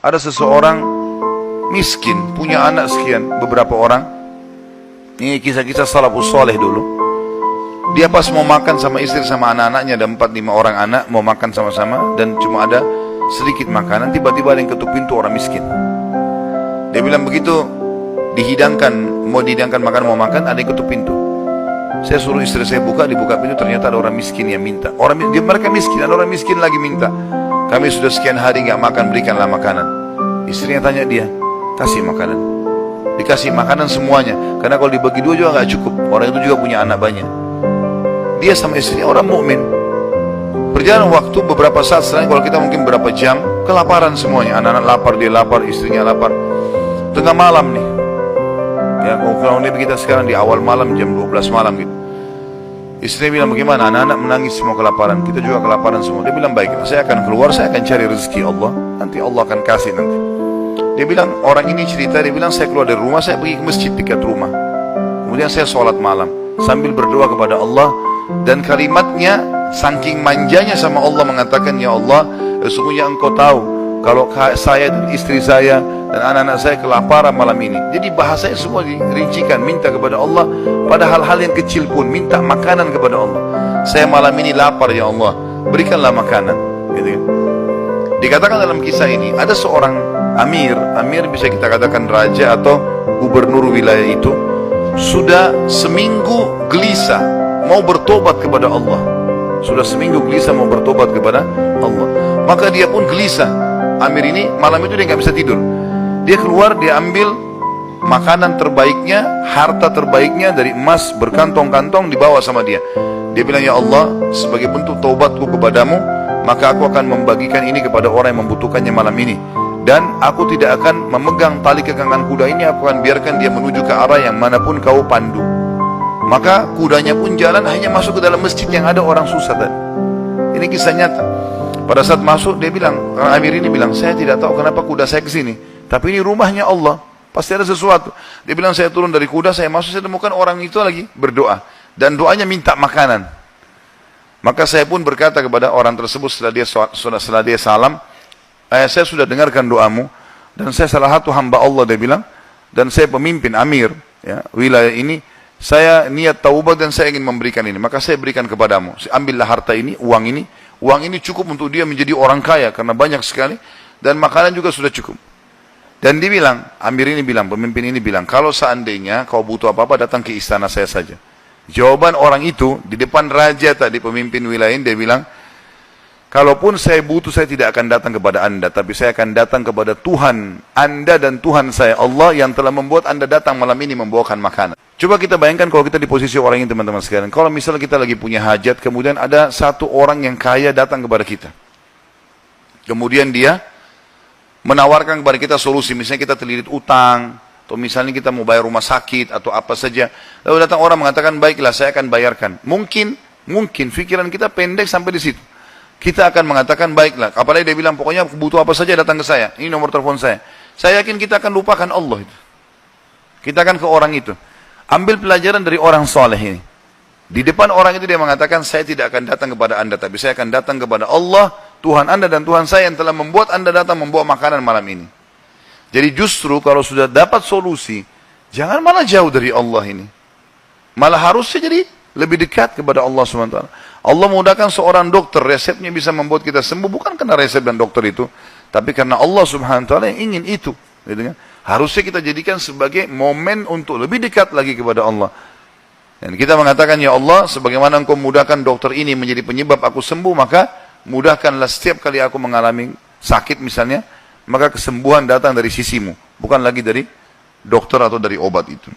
Ada seseorang miskin, punya anak sekian, beberapa orang. Ini kisah-kisah salafus saleh dulu. Dia pas mau makan sama istri sama anak-anaknya, ada 4-5 orang anak, mau makan sama-sama, dan cuma ada sedikit makanan, tiba-tiba ada yang ketuk pintu, orang miskin. Dia bilang begitu dihidangkan, mau dihidangkan makan, mau makan, ada yang ketuk pintu. Saya suruh istri saya buka, dibuka pintu, ternyata ada orang miskin yang minta. Mereka miskin, ada orang miskin lagi minta. Kami sudah sekian hari nggak makan, berikanlah makanan. Istrinya tanya dia, kasih makanan. Dikasih makanan semuanya, karena kalau dibagi dua juga nggak cukup. Orang itu juga punya anak banyak. Dia sama istrinya orang mukmin. Berjalan waktu beberapa saat setelahnya, kalau kita mungkin berapa jam, kelaparan semuanya. Anak-anak lapar, dia lapar, istrinya lapar. Tengah malam nih. Ya, kalau kita sekarang di awal malam, jam 12 malam gitu. Istrinya bilang, bagaimana? Anak-anak menangis semua kelaparan, kita juga kelaparan semua. Dia bilang, baiklah, saya akan keluar, saya akan cari rezeki Allah. Nanti Allah akan kasih nanti. Dia bilang, orang ini cerita, dia bilang, saya keluar dari rumah, saya pergi ke masjid dekat rumah. Kemudian saya sholat malam, sambil berdoa kepada Allah. Dan kalimatnya, saking manjanya sama Allah, mengatakan, ya Allah, sesungguhnya engkau tahu, kalau saya dan istri saya dan anak-anak saya kelaparan malam ini. Jadi bahasanya semua dirincikan, minta kepada Allah pada hal-hal yang kecil pun, minta makanan kepada Allah. Saya malam ini lapar ya Allah, berikanlah makanan, gitu kan. Dikatakan dalam kisah ini, ada seorang amir bisa kita katakan raja atau gubernur wilayah itu, sudah seminggu gelisah mau bertobat kepada Allah. Sudah seminggu gelisah mau bertobat kepada Allah. Maka dia pun gelisah. Amir ini malam itu dia nggak bisa tidur. Dia keluar, dia ambil makanan terbaiknya, harta terbaiknya dari emas berkantong-kantong, dibawa sama dia. Dia bilang, ya Allah, sebagai bentuk taubatku kepadamu, maka aku akan membagikan ini kepada orang yang membutuhkannya malam ini. Dan aku tidak akan memegang tali kekangan kuda ini, aku akan biarkan dia menuju ke arah yang manapun kau pandu. Maka kudanya pun jalan, hanya masuk ke dalam masjid yang ada orang susah tadi. Ini kisah nyata. Pada saat masuk, dia bilang, Amir ini bilang, saya tidak tahu kenapa kuda saya ke sini, tapi ini rumahnya Allah, pasti ada sesuatu. Dia bilang, saya turun dari kuda, saya masuk, saya temukan orang itu lagi berdoa, dan doanya minta makanan. Maka saya pun berkata kepada orang tersebut setelah dia salam, saya sudah dengarkan doamu, dan saya salah satu hamba Allah, dia bilang, dan saya pemimpin Amir ya, wilayah ini. Saya niat taubat dan saya ingin memberikan ini, maka saya berikan kepadamu. Ambillah harta ini, uang ini cukup untuk dia menjadi orang kaya karena banyak sekali, dan makanan juga sudah cukup. Dan dia bilang, Amir ini bilang, pemimpin ini bilang, kalau seandainya kau butuh apa-apa, datang ke istana saya saja. Jawaban orang itu di depan raja tadi, pemimpin wilayah ini, dia bilang, kalaupun saya butuh, saya tidak akan datang kepada anda, tapi saya akan datang kepada Tuhan anda dan Tuhan saya, Allah yang telah membuat anda datang malam ini membawakan makanan. Coba kita bayangkan kalau kita di posisi orang ini, teman-teman sekalian. Kalau misalnya kita lagi punya hajat, kemudian ada satu orang yang kaya datang kepada kita. Kemudian dia menawarkan kepada kita solusi, misalnya kita terlilit utang, atau misalnya kita mau bayar rumah sakit, atau apa saja. Lalu datang orang mengatakan, baiklah saya akan bayarkan. Mungkin pikiran kita pendek sampai di situ. Kita akan mengatakan, baiklah. Apalagi dia bilang, pokoknya butuh apa saja datang ke saya. Ini nomor telepon saya. Saya yakin kita akan lupakan Allah itu. Kita akan ke orang itu. Ambil pelajaran dari orang soleh ini. Di depan orang itu dia mengatakan, saya tidak akan datang kepada anda, tapi saya akan datang kepada Allah, Tuhan anda dan Tuhan saya yang telah membuat anda datang membawa makanan malam ini. Jadi justru kalau sudah dapat solusi, jangan malah jauh dari Allah ini. Malah harusnya jadi lebih dekat kepada Allah SWT. Allah mudahkan seorang dokter, resepnya bisa membuat kita sembuh, bukan karena resep dan dokter itu, tapi karena Allah SWT yang ingin itu. Gitu kan? Harusnya kita jadikan sebagai momen untuk lebih dekat lagi kepada Allah. Dan kita mengatakan, ya Allah, sebagaimana engkau mudahkan dokter ini menjadi penyebab aku sembuh, maka mudahkanlah setiap kali aku mengalami sakit misalnya, maka kesembuhan datang dari sisimu, bukan lagi dari dokter atau dari obat itu.